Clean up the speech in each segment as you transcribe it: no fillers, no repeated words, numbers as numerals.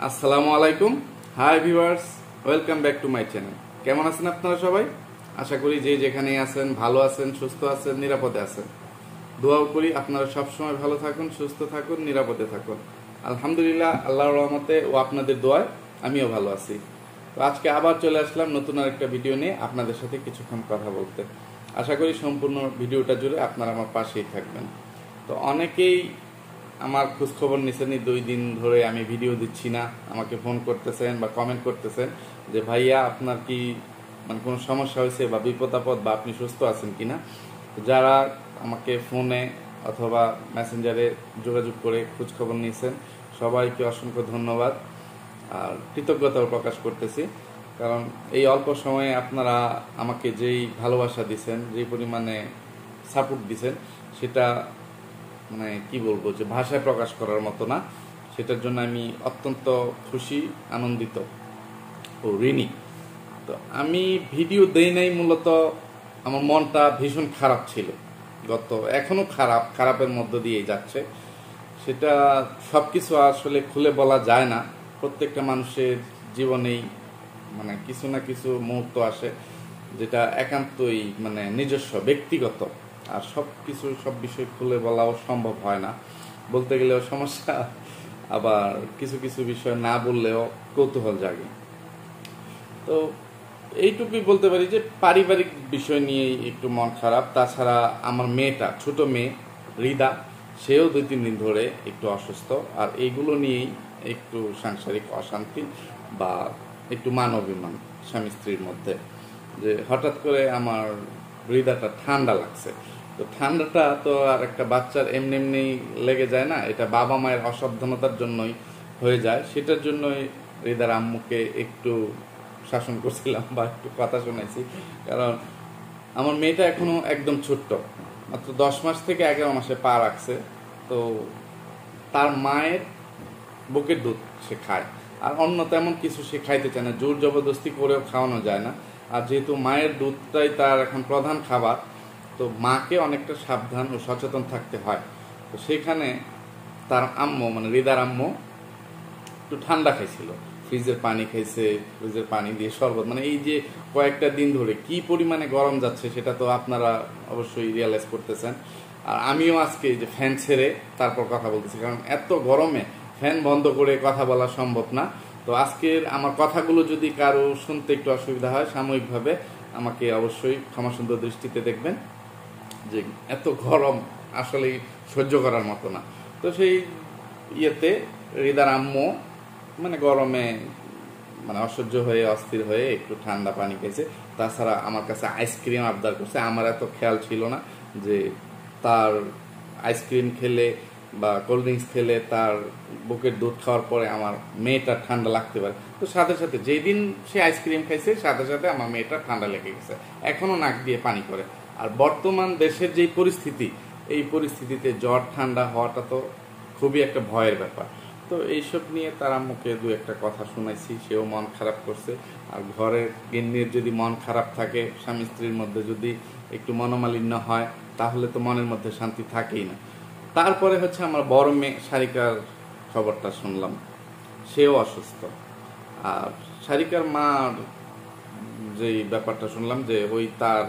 আসসালামু আলাইকুম। Hi viewers, welcome back to my channel. কেমন আছেন আপনারা সবাই? আশা করি যে যেখানেই আছেন ভালো আছেন, সুস্থ আছেন, নিরাপদে আছেন। দোয়াও করি আপনারা সবসময় ভালো থাকুন, সুস্থ থাকুন, নিরাপদে থাকুন। আলহামদুলিল্লাহ, আল্লাহর রহমতে ও আপনাদের দোয়ায় আমিও ভালো আছি। তো আজকে আবার চলে আসলাম নতুন আরেকটা ভিডিও নিয়ে আপনাদের সাথে কিছুক্ষণ কথা বলতে। আশা করি সম্পূর্ণ ভিডিওটা জুড়ে আপনারা আমার পাশেই থাকবেন। তো অনেকেই আমার খোঁজখবর নিছেনই, 2 দিন ধরে আমি ভিডিও দিচ্ছি না, আমাকে ফোন করতেছেন বা কমেন্ট করতেছেন যে ভাইয়া আপনার কি কোনো সমস্যা হয়েছে বা বিপদ আপদ বা আপনি সুস্থ আছেন কিনা। যারা আমাকে ফোনে অথবা মেসেঞ্জারে যোগাযোগ করে খোঁজখবর নিয়েছেন সবাইকে অসংখ্য ধন্যবাদ আর কৃতজ্ঞতাও প্রকাশ করতেছি। কারণ এই অল্প সময়ে আপনারা আমাকে যেই ভালোবাসা দিছেন, যেই পরিমাণে সাপোর্ট দিছেন, সেটা কি বলবো, যে ভাষায় প্রকাশ করার মতো না। সেটার জন্য আমি অত্যন্ত খুশি, আনন্দিত ও ঋণী। তো আমি ভিডিও দেই নাই, মূলত আমার মনটা ভীষণ খারাপ ছিল। এখনো খারাপের মধ্য দিয়ে যাচ্ছে। সেটা সবকিছু আসলে খুলে বলা যায় না। প্রত্যেকটা মানুষের জীবনেই কিছু না কিছু মুহূর্ত আসে যেটা একান্তই নিজস্ব, ব্যক্তিগত। আর সব বিষয় খুলে বলাও সম্ভব হয় না, বলতে গেলেও সমস্যা, আবার কিছু কিছু বিষয় না বললেও কৌতূহল জাগে। তো এইটুকুই বলতে পারি যে পারিবারিক বিষয় নিয়েই একটু মন খারাপ। তাছাড়া আমার মেয়েটা, ছোট মেয়ে রিদা, সেও 2-3 দিন ধরে একটু অসুস্থ। আর এইগুলো নিয়েই একটু সাংসারিক অশান্তি বা একটু মান অভিমান স্বামী স্ত্রীর মধ্যে, যে হঠাৎ করে আমার রিদাটা ঠান্ডা লাগছে। তো ঠান্ডাটা তো আর একটা বাচ্চার এমনি এমনি লেগে যায় না, এটা বাবা মায়ের অসাবধানতার জন্যই হয়ে যায়। সেটার জন্যই রিদার আম্মুকে একটু শাসন করছিলাম বা একটু কথা শোনাইছি। কারণ আমার মেয়েটা এখনো একদম ছোট্ট, মাত্র 10 মাস থেকে 11 মাসে পা রাখছে। তো তার মায়ের বুকের দুধ সে খায়, আর অন্য তেমন কিছু সে খাইতে চায় না, জোর জবরদস্তি করেও খাওয়ানো যায় না। আর যেহেতু মায়ের দুধটাই তার এখন প্রধান খাবার, তো মাকে অনেকটা সাবধান ও সচেতন থাকতে হয়। তো সেখানে তার আম্মু, রিদার আম্মু একটু ঠান্ডা খাইছিল, ফ্রিজের পানি খাইছে, ফ্রিজের পানি দিয়ে শরবত। এই যে কয়েকটা দিন ধরে কি পরিমাণে গরম যাচ্ছে সেটা তো আপনারা অবশ্যই রিয়ালাইজ করতেছেন। আর আমিও আজকে যে ফ্যান ছেড়ে তারপর কথা বলতেছি, কারণ এত গরমে ফ্যান বন্ধ করে কথা বলা সম্ভব না। তো আজকের আমার কথাগুলো যদি কারো শুনতে একটু অসুবিধা হয়, সাময়িকভাবে আমাকে অবশ্যই ক্ষমাসুন্দর দৃষ্টিতে দেখবেন, যে এত গরম আসলে সহ্য করার মতো না। তো সেই ইয়েতে রিদার আম্মু গরমে অসহ্য হয়ে, অস্থির হয়ে একটু ঠান্ডা পানি খেয়েছে। তাছাড়া আমার কাছে আইসক্রিম আবদার করছে। আমার এত খেয়াল ছিল না যে তার আইসক্রিম খেলে বা কোল্ড ড্রিঙ্কস খেলে তার বুকের দুধ খাওয়ার পরে আমার মেয়েটার ঠান্ডা লাগতে পারে। তো সাথে সাথে যেই দিন সে আইসক্রিম খাইছে, সাথে সাথে আমার মেয়েটার ঠান্ডা লেগে গেছে, এখনো নাক দিয়ে পানি করে। আর বর্তমান দেশের যেই পরিস্থিতি, এই পরিস্থিতিতে জ্বর ঠান্ডা হওয়াটা তো খুবই একটা ভয়ের ব্যাপার। তো এইসব নিয়ে তার আম্মুকে 2-1 কথা শুনাইছি, সেও মন খারাপ করছে। আর ঘরের গিন্নির যদি মন খারাপ থাকে, স্বামী স্ত্রীর মধ্যে যদি একটু মনোমালিন্য হয়, তাহলে তো মনের মধ্যে শান্তি থাকেই না। তারপরে হচ্ছে আমার বড় মেয়ে সারিকার খবরটা শুনলাম, সেও অসুস্থ। আর সারিকার মার যেই ব্যাপারটা শুনলাম, যে ওই তার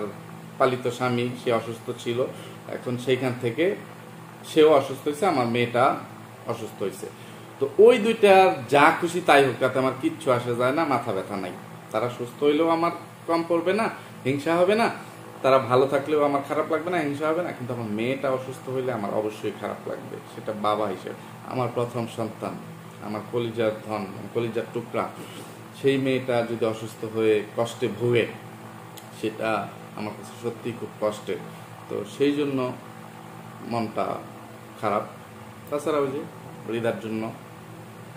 পালিত স্বামী, সে অসুস্থ ছিল, এখন সেইখান থেকে সেও অসুস্থ হয়েছে, আমার মেয়েটা অসুস্থ হয়েছে। তো ওই দুইটার যা খুশি তাই হোক, তাতে আমার কিচ্ছু আসে যায় না, মাথা ব্যথা নাই। তারা সুস্থ হইলেও আমার কম পড়বে না, হিংসা হবে না। তারা ভালো থাকলেও আমার খারাপ লাগবে না, হিংসা হবে না। কিন্তু আমার মেয়েটা অসুস্থ হইলে আমার অবশ্যই খারাপ লাগবে, সেটা বাবা হিসেবে। আমার প্রথম সন্তান, আমার কলিজার ধন, কলিজার টুকরা, সেই মেয়েটা যদি অসুস্থ হয়ে কষ্টে ভুগে, সেটা আমার কাছে সত্যিই খুব কষ্টের। তো সেই জন্য মনটা খারাপ। তাছাড়া ওই যে রিদার জন্য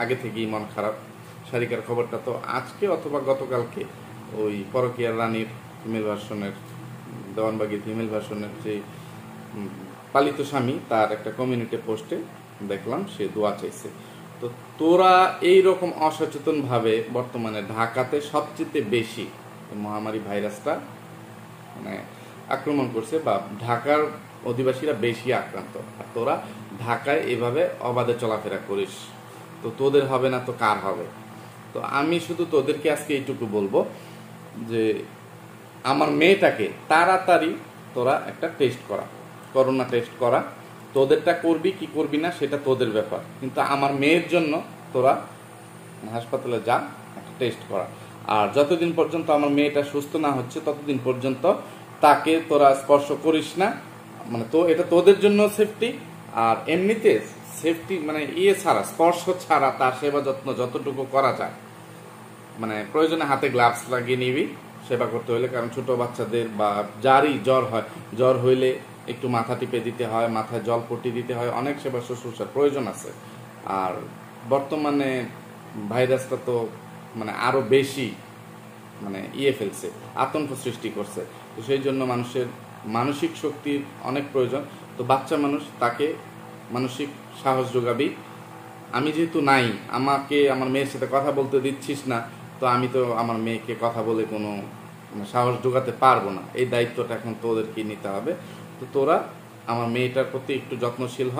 আগে থেকেই মন খারাপ। সারিকার খবরটা তো আজকে অথবা গতকালকে ওই পরকীয়ার রানীর ফিমেল ভার্সনের, দেওয়ানবাগির ফিমেল ভার্সনের যে পালিত স্বামী, তার একটা কমিউনিটি পোস্টে দেখলাম সে দোয়া চাইছে। তো তোরা এইরকম অসচেতনভাবে বর্তমানে ঢাকাতে সবচেয়ে বেশি মহামারী ভাইরাসটা আক্রমণ করছে, বা ঢাকার অধিবাসীরা বেশি আক্রান্ত। আর তোরা ঢাকায় এভাবে অবাধে চলাফেরা করিস। তো তো তোদের হবে না তো কার হবে? তো আমি শুধু তোদেরকে আজকে এইটুকু বলবো যে আমার মেয়েটাকে তাড়াতাড়ি তোরা একটা টেস্ট করা, করোনা টেস্ট করা। তোদেরটা করবি কি করবি না সেটা তোদের ব্যাপার, কিন্তু আমার মেয়ের জন্য তোরা হাসপাতালে যা, একটা টেস্ট করা। আর যতদিন পর্যন্ত আমার মেয়েটা সুস্থ না হচ্ছে ততদিন পর্যন্ত তাকে তোরা স্পর্শ করিস না। মানে তো এটা তোদের জন্য সেফটি, আর এমনিতে সেফটি মানে ছাড়া, স্পর্শ ছাড়া তার সেবা যত্ন যতটুকু করা যায়, মানে প্রয়োজনে হাতে গ্লাভস লাগিয়ে নিবি সেবা করতে হলে। কারণ ছোট বাচ্চাদের বা যারই জ্বর হয়, জ্বর হইলে একটু মাথা টিপে দিতে হয়, মাথায় জল পট্টি দিতে হয়, অনেক সেবা শুশ্রূষার প্রয়োজন আছে। আর বর্তমানে ভাইরাসটা তো মানে আরো বেশি মানে ফেলছে, আতঙ্ক সৃষ্টি করছে। তো সেই জন্য মানুষের মানসিক শক্তির অনেক প্রয়োজন। তো বাচ্চা মানুষ, তাকে মানসিক সাহস যোগাবি। আমি যেহেতু নাই, আমাকে আমার মেয়ের সাথে কথা বলতে দিচ্ছিস না, তো আমি তো আমার মেয়েকে কথা বলে কোনো সাহস যোগাতে পারবো না। এই দায়িত্বটা এখন তোদেরকে নিতে হবে। তো তোরা আমার মেয়েটার প্রতি একটু যত্নশীল হ।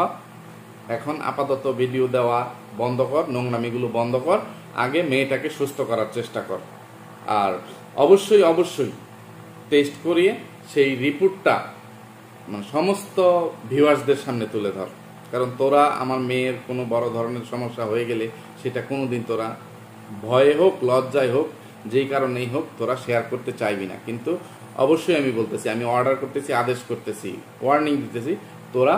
এখন আপাতত ভিডিও দেওয়া বন্ধ কর, নোংরামিগুলো বন্ধ কর, আগে মেয়েটাকে সুস্থ করার চেষ্টা কর। আর অবশ্যই অবশ্যই টেস্ট করিয়ে সেই রিপোর্টটা মানে সমস্ত ভিউয়ার্সদের সামনে তুলে ধর। কারণ তোরা আমার মেয়ের কোনো বড় ধরনের সমস্যা হয়ে গেলে সেটা কোনোদিন তোরা ভয়ে হোক, লজ্জায় হোক, যেই কারণেই হোক, তোরা শেয়ার করতে চাইবি না। কিন্তু অবশ্যই আমি বলতেছি, আমি অর্ডার করতেছি, আদেশ করতেছি, ওয়ার্নিং দিতেছি, তোরা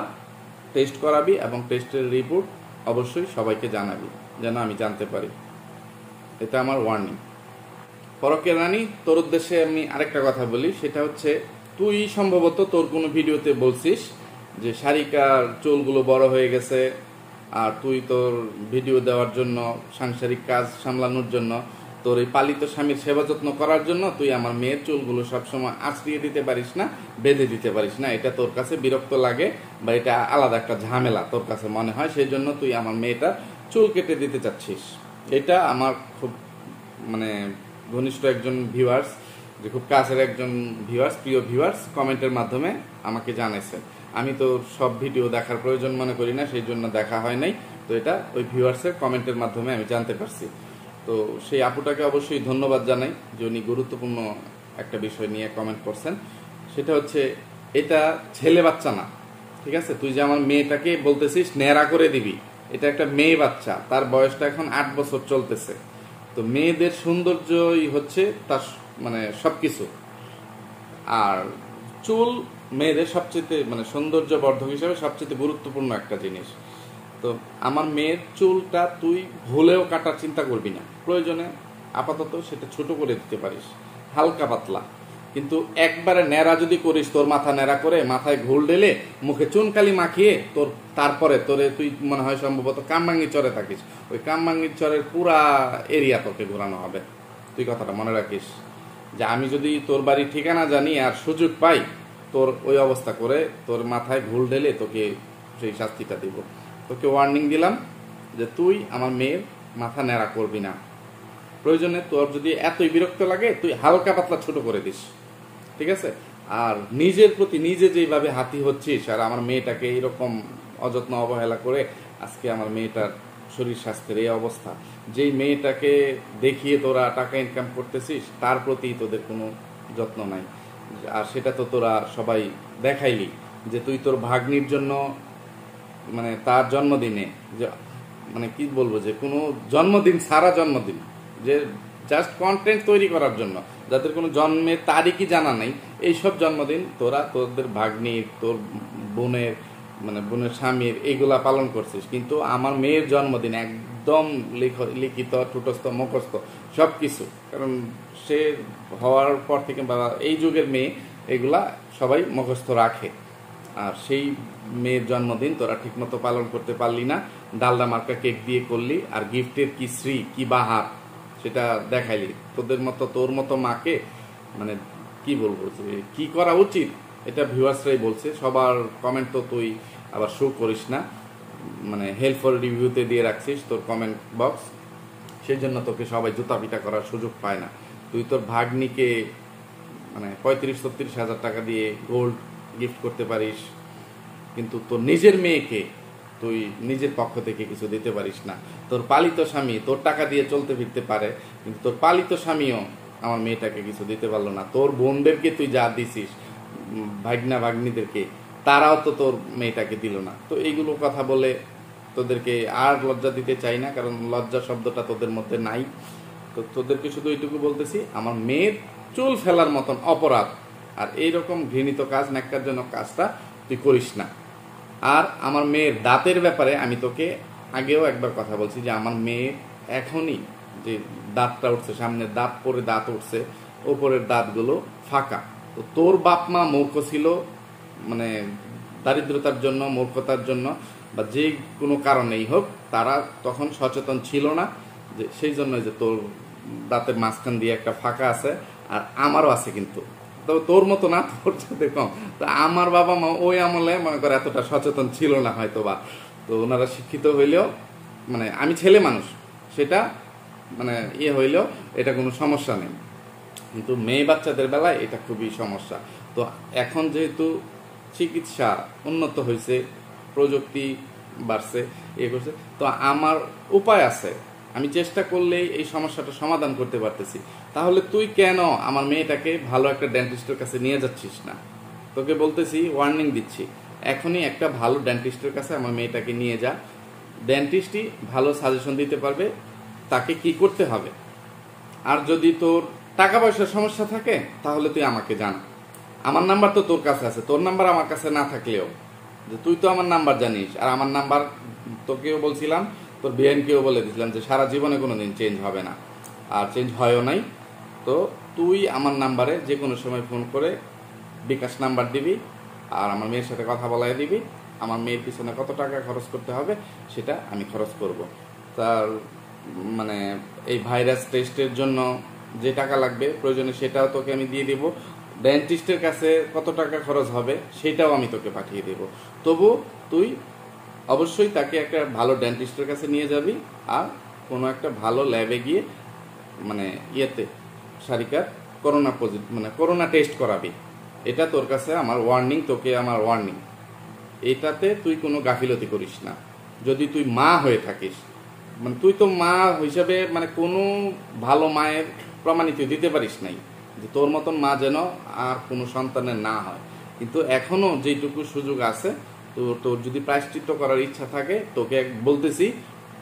টেস্ট করাবি এবং টেস্টের রিপোর্ট অবশ্যই সবাইকে জানাবি, যেন আমি জানতে পারি। এটা আমার ওয়ার্নিং। পরকে রানী, তোর উদ্দেশ্যে আমি আরেকটা কথা বলি, সেটা হচ্ছে তুই সম্ভবত তোর কোনো ভিডিওতে বলছিস যে সারিকার চুলগুলো বড় হয়ে গেছে, আর তুই তোর ভিডিও দেওয়ার জন্য, সাংসারিক কাজ সামলানোর জন্য, তোর এই পালিত স্বামীর সেবা যত্ন করার জন্য তুই আমার মেয়ের চুলগুলো সবসময় আঁচড়িয়ে দিতে পারিস না, বেঁধে দিতে পারিস না। এটা তোর কাছে বিরক্ত লাগে বা এটা আলাদা একটা ঝামেলা তোর কাছে মনে হয়, সেই জন্য তুই আমার মেয়েটার চুল কেটে দিতে চাচ্ছিস। এটা আমার খুব মানে ঘনিষ্ঠ একজন ভিউয়ার্স, যে খুব কাছের একজন ভিউয়ার্স, প্রিয় ভিউয়ার্স, কমেন্টের মাধ্যমে আমাকে জানাইছেন। আমি তো সব ভিডিও দেখার প্রয়োজন মনে করি না, সেই জন্য দেখা হয় নাই। তো এটা ওই ভিউয়ার্সের কমেন্টের মাধ্যমে আমি জানতে পারছি। তো সেই আপুটাকে অবশ্যই ধন্যবাদ জানাই যে উনি গুরুত্বপূর্ণ একটা বিষয় নিয়ে কমেন্ট করছেন। সেটা হচ্ছে এটা ছেলে বাচ্চা না, ঠিক আছে? তুই যে আমার মেয়েটাকে বলতেছিস ন্যাড়া করে দিবি, এটা একটা মেয়ে বাচ্চা, তার বয়সটা এখন 8 বছর চলতেছে। তো মেয়েদের সৌন্দর্যই হচ্ছে তার মানে সবকিছু। আর চুল মেয়েদের সবচেয়ে মানে সৌন্দর্য বর্ধক হিসাবে সবচেয়ে গুরুত্বপূর্ণ একটা জিনিস। তো আমার মেয়ের চুলটা তুই ভুলেও কাটার চিন্তা করবি না, প্রয়োজনে আপাতত সেটা ছোট করে দিতে পারিস, হালকা পাতলা। কিন্তু একবারে ন্যাড়া যদি করিস, তোর মাথা ন্যাড়া করে মাথায় ঘোল ঢেলে মুখে চুনকালি মাখিয়ে তোর, তারপরে তোরে তুই মনে হয় সম্ভবত কামরাঙ্গীর চরে থাকিস, ওই কামরাঙ্গীর চরের পুরা এরিয়া তোকে ঘোরানো হবে। তুই কথাটা মনে রাখিস যে আমি যদি তোর বাড়ির ঠিকানা জানি আর সুযোগ পাই, তোর ওই অবস্থা করে তোর মাথায় ঘোল ঢেলে তোকে সেই শাস্তিটা দিব। তোকে ওয়ার্নিং দিলাম যে তুই আমার মেয়ের মাথা ন্যাড়া করবি না। প্রয়োজনে তোর যদি এতই বিরক্ত লাগে তুই হালকা পাতলা ছোট করে দিস, ঠিক আছে? আর নিজের প্রতি নিজে যেভাবে হাতি হচ্ছিস, আর আমার মেয়েটাকে এরকম অযত্ন অবহেলা করে আজকে আমার মেয়েটার শরীর স্বাস্থ্যের এই অবস্থা, যেই মেয়েটাকে দেখিয়ে তোরা টাকা ইনকাম করতেছিস তার প্রতি তোদের কোনো যত্ন নাই। আর সেটা তো তোরা সবাই দেখাইলি যে তুই তোর ভাগ্নির জন্য মানে তার জন্মদিনে, যে মানে কি বলবো, যে কোনো জন্মদিন সারা জন্মদিন, যে জাস্ট কন্টেন্ট তৈরি করার জন্য, যাদের কোনো জন্মের তারিখই জানা নেই, এইসব জন্মদিন তোরা তোদের ভাগ্নির, তোর বোনের মানে বোনের স্বামীর এইগুলা পালন করছিস। কিন্তু আমার মেয়ের জন্মদিন একদম লিখিত, ঠুটস্থ, মুখস্থ সব কিছু। কারণ সে হওয়ার পর থেকে বা এই যুগের মেয়ে এগুলা সবাই মুখস্থ রাখে। আর সেই মেয়ের জন্মদিন তোরা ঠিকমতো পালন করতে পারলি না, ডালদা মার্কা কেক দিয়ে করলি, আর গিফটের কি শ্রী কি বাহার সেটা দেখাইলি। তোদের মতো, তোর মতো মাকে মানে কি বলবো, যে কি করা উচিত এটা ভিউয়ার্সরাই বলছে। সবার কমেন্ট তো তুই আবার শো করিস না, মানে হেল্পফুল রিভিউতে দিয়ে রাখছিস তোর কমেন্ট বক্স, সেই জন্য তোকে সবাই জুতা পিটা করার সুযোগ পায় না। তুই তোর ভাগ্নিকে মানে 35-36 হাজার টাকা দিয়ে গোল্ড গিফট করতে পারিস, কিন্তু তোর নিজের মেয়েকে তুই নিজের পক্ষ থেকে কিছু দিতে পারিস না। তোর পালিত স্বামী তোর টাকা দিয়ে চলতে ফিরতে পারে, কিন্তু তোর পালিত স্বামীও আমার মেয়েটাকে কিছু দিতে পারলো না। তোর বোনদেরকে তুই যা দিছিস, ভাগনা ভাগ্নিদেরকে, তারাও তো তোর মেয়েটাকে দিল না। তো এইগুলো কথা বলে তোদেরকে আর লজ্জা দিতে চাই না, কারণ লজ্জা শব্দটা তোদের মধ্যে নাই। তো তোদেরকে শুধু এইটুকু বলতেছি, আমার মেয়ের চুল ফেলার মতন অপরাধ আর এইরকম ঘৃণিত কাজ, ন্যাক্কারজনক কাজটা তুই করিস না। আর আমার মেয়ের দাঁতের ব্যাপারে আমি তোকে আগেও একবার কথা বলছি যে আমার মেয়ের এখনই যে দাঁতটা উঠছে, সামনের দাঁত পরে দাঁত উঠছে, ওপরের দাঁতগুলো ফাঁকা। তো তোর বাপ মা মূর্খ ছিল, মানে দারিদ্রতার জন্য, মূর্খতার জন্য বা যে কোনো কারণেই হোক, তারা তখন সচেতন ছিল না, যে সেই জন্য যে তোর দাঁতের মাঝখান দিয়ে একটা ফাঁকা আছে। আর আমারও আছে, কিন্তু তবে তোর মতো না, তোর সাথে কম। তো আমার বাবা মা ওই আমলে মনে করে এতটা সচেতন ছিল না হয়তো বা। তো ওনারা শিক্ষিত হইলেও, মানে আমি ছেলে মানুষ, সেটা মানে হইলেও এটা কোনো সমস্যা নেই, কিন্তু মেয়ে বাচ্চাদের বেলায় এটা খুবই সমস্যা। তো এখন যেহেতু চিকিৎসা উন্নত হয়েছে, প্রযুক্তি বাড়ছে, করছে, তো আমার উপায় আছে, আমি চেষ্টা করলেই এই সমস্যাটা সমাধান করতে পারতেছি। তাহলে তুই কেন আমার মেয়েটাকে ভালো একটা ডেন্টিস্টের কাছে নিয়ে যাচ্ছিস না? তোকে বলতেছি, ওয়ার্নিং দিচ্ছি, এখনই একটা ভালো ডেন্টিস্টের কাছে আমার মেয়েটাকে নিয়ে যা। ডেন্টিস্টই ভালো সাজেশন দিতে পারবে তাকে কি করতে হবে। আর যদি তোর টাকা পয়সার সমস্যা থাকে তাহলে তুই আমাকে জানা, আমার নাম্বার তো তোর কাছে আছে। তোর নাম্বার আমার কাছে না থাকলেও যে তুই তো আমার নাম্বার জানিস, আর আমার নাম্বার তোকেও বলছিলাম, তোর বিএনকেও বলে দিয়েছিলাম যে সারা জীবনে কোনোদিন চেঞ্জ হবে না, আর চেঞ্জ হয়ও নাই। তো তুই আমার নাম্বারে যে কোনো সময় ফোন করে বিকাশ নাম্বার দিবি, আর আমার মেয়ের সাথে কথা বলাই দিবি। আমার মেয়ের পিছনে কত টাকা খরচ করতে হবে সেটা আমি খরচ করব। তার মানে এই ভাইরাস টেস্টের জন্য যে টাকা লাগবে প্রয়োজনে সেটাও তোকে আমি দিয়ে দেব। ডেন্টিস্টের কাছে কত টাকা খরচ হবে সেটাও আমি তোকে পাঠিয়ে দেব। তবু তুই অবশ্যই তাকে একটা ভালো ডেন্টিস্টের কাছে নিয়ে যাবি, আর কোনো একটা ভালো ল্যাবে গিয়ে মানে সারিকার করোনা পজিটিভ, মানে করোনা টেস্ট করাবি। এটা তোর কাছে আমার ওয়ার্নিং, তোকে আমার ওয়ার্নিং। এটাতে তুই কোনো গাফিলতি করিস না। যদি তুই মা হয়ে থাকিস, মানে তুই তো মা হিসাবে মানে কোনো ভালো মায়ের প্রমাণিত দিতে পারিস নাই, যে তোর মতন মা যেন আর কোনো সন্তানের না হয়। কিন্তু এখনো যেটুকু সুযোগ আছে, তো তোর যদি প্রায়শ্চিত্ত করার ইচ্ছা থাকে, তোকে বলতেছি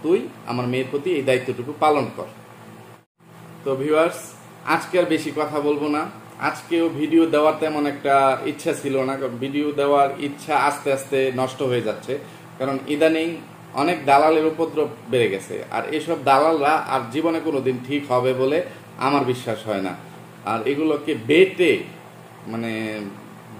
তুই আমার মেয়ের প্রতি এই দায়িত্বটুকু পালন কর। তো ভিউয়ার্স, আজকে আর বেশি কথা বলবো না। আজকেও ভিডিও দেওয়ার তেমন একটা ইচ্ছা ছিল না, কারণ ভিডিও দেওয়ার ইচ্ছা আস্তে আস্তে নষ্ট হয়ে যাচ্ছে। কারণ ইদানিং অনেক দালালের উপদ্রব বেড়ে গেছে, আর এসব দালালরা আর জীবনে কোনোদিন ঠিক হবে বলে আমার বিশ্বাস হয় না। আর এগুলোকে বেটে মানে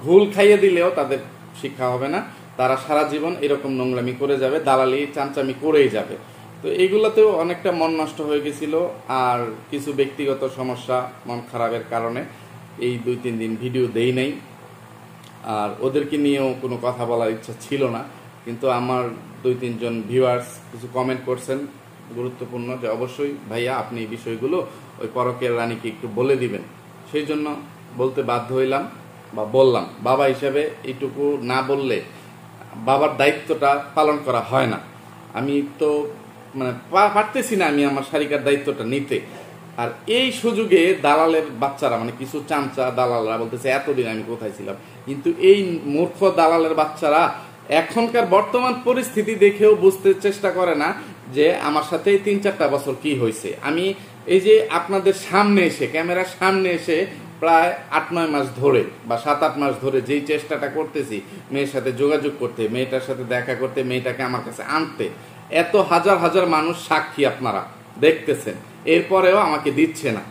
ঘুল খাইয়ে দিলেও তাদের শিক্ষা হবে না, তারা সারা জীবন এরকম নোংরামি করে যাবে, দালালি চামচামি করেই যাবে। তো এইগুলোতেও অনেকটা মন নষ্ট হয়ে গেছিল, আর কিছু ব্যক্তিগত সমস্যা, মন খারাপের কারণে এই 2-3 দিন ভিডিও দেই নাই। আর ওদেরকে নিয়েও কোনো কথা বলার ইচ্ছা ছিল না, কিন্তু আমার 2-3 জন ভিউয়ার্স কিছু কমেন্ট করছেন গুরুত্বপূর্ণ, যে অবশ্যই ভাইয়া আপনি এই বিষয়গুলো ওই পরকের রানীকে একটু বলে দিবেন। সেই জন্য বলতে বাধ্য হইলাম বা বললাম। বাবা হিসেবে এইটুকু না বললে বাবার দায়িত্বটা পালন করা হয় না। আমি তো মানে পারতেছি না আমি আমার সারিকার দায়িত্বটা নিতে। আর এই সুযোগে দালালের বাচ্চারা, মানে কিছু চামচা দালালরা বলতেছে এতদিন আমি কোথায় ছিলাম, কিন্তু এই মূর্খ দালালের বাচ্চারা এখনকার বর্তমান পরিস্থিতি দেখেও বুঝতে চেষ্টা করে না যে আমার সাথে 3-4টা বছর কি হয়েছে। আমি এই যে আপনাদের সামনে এসে, ক্যামেরার সামনে এসে প্রায় 8-9 মাস ধরে বা 7-8 মাস ধরে যেই চেষ্টাটা করতেছি মেয়ের সাথে যোগাযোগ করতে, মেয়েটার সাথে দেখা করতে, মেয়েটাকে আমার কাছে আনতে, এত হাজার হাজার মানুষ সাক্ষী, আপনারা দেখতেছেন, এরপরেও আমাকে দিচ্ছে না।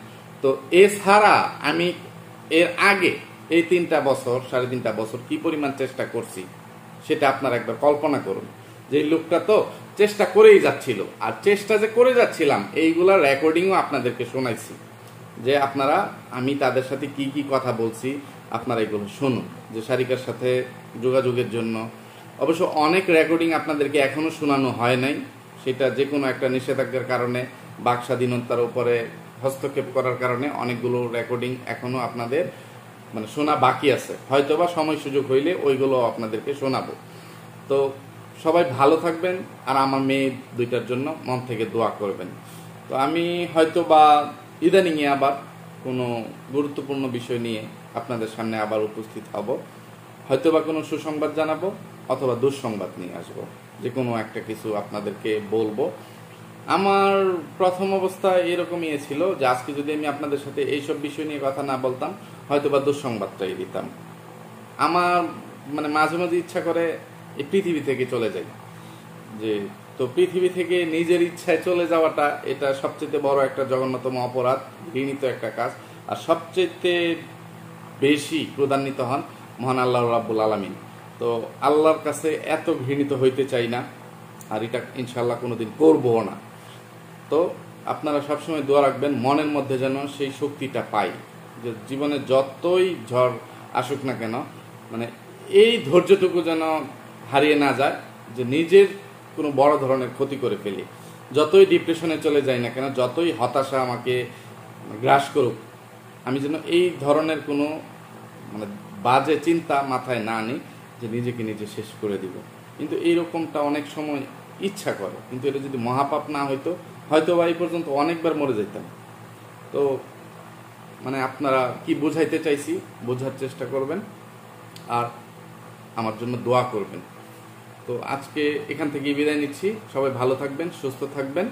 তো এছাড়া আমি এর আগে এই 3টা বছর, 3.5 বছর কি পরিমাণ চেষ্টা করছি সেটা আপনারা একবার কল্পনা করুন। যে লোকটা তো চেষ্টা করেই যাচ্ছিল, আর চেষ্টা যে করে যাচ্ছিলাম এইগুলা রেকর্ডিংও আপনাদেরকে শোনাইছি, যে আপনারা আমি তাদের সাথে কি কি কথা বলছি আপনারা এগুলো শুনুন। যে সারিকার সাথে যোগাযোগের জন্য অবশ্য অনেক রেকর্ডিং আপনাদেরকে এখনো শোনানো হয় নাই, সেটা যে কোনো একটা নিষেধাজ্ঞার কারণে, বাক স্বাধীনতার উপরে হস্তক্ষেপ করার কারণে অনেকগুলো রেকর্ডিং এখনো আপনাদের মানে শোনা বাকি আছে। হয়তোবা সময় সুযোগ হইলে ওইগুলো আপনাদেরকে শোনাবো। তো সবাই ভালো থাকবেন, আর আমার মেয়ে দুইটার জন্য মন থেকে দোয়া করবেন। তো আমি হয়তো বা ইদানিংয়ে আবার কোনো গুরুত্বপূর্ণ বিষয় নিয়ে আপনাদের সামনে আবার উপস্থিত হব, হয়তো বা কোনো সুসংবাদ জানাবো অথবা দুঃসংবাদ নিয়ে আসবো, যে কোনো একটা কিছু আপনাদেরকে বলবো। আমার প্রথম অবস্থা এরকমই ছিল যে আজকে যদি আমি আপনাদের সাথে এইসব বিষয় নিয়ে কথা না বলতাম, হয়তো বা দুঃসংবাদটাই দিতাম। আমার মানে মাঝে মাঝে ইচ্ছা করে এই পৃথিবী থেকে চলে যাই, যে তো পৃথিবী থেকে নিজের ইচ্ছায় চলে যাওয়াটা এটা সবচেয়ে বড় একটা জঘন্যতম অপরাধ, ঘৃণিত একটা কাজ। আর সবচেয়ে বেশি ক্রোধান্বিত হন মহান আল্লাহ রাব্বুল আলামিন। তো আল্লাহর কাছে এত ঘৃণিত হইতে চাই না, আর এটা ইনশাল্লাহ কোনোদিন করবও না। তো আপনারা সবসময় দোয়া রাখবেন মনের মধ্যে যেন সেই শক্তিটা পাই, যে জীবনে যতই ঝড় আসুক না কেন, মানে এই ধৈর্যটুকু যেন হারিয়ে না যায়, যে নিজের কোনো বড় ধরনের ক্ষতি করে ফেলি। যতই ডিপ্রেশনে চলে যাই না কেন, যতই হতাশা আমাকে গ্রাস করুক, আমি যেন এই ধরনের কোনো মানে বাজে চিন্তা মাথায় না আনি যে নিজেকে নিজে শেষ করে দিব। কিন্তু এইরকমটা অনেক সময় ইচ্ছা করে, কিন্তু এটা যদি মহাপাপ না হইতো, হয়তো বা এই পর্যন্ত অনেকবার মরে যেতাম। তো মানে আপনারা কি বোঝাইতে চাইছি বোঝার চেষ্টা করবেন, আর আমার জন্য দোয়া করবেন। তো আজকে এখান থেকে বিদায় নিচ্ছি। সবাই ভালো থাকবেন, সুস্থ থাকবেন,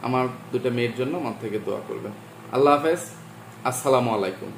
আমার দুটো মেয়ের জন্য মন থেকে দোয়া করবেন। আল্লাহ হাফেজ, আসসালামু আলাইকুম।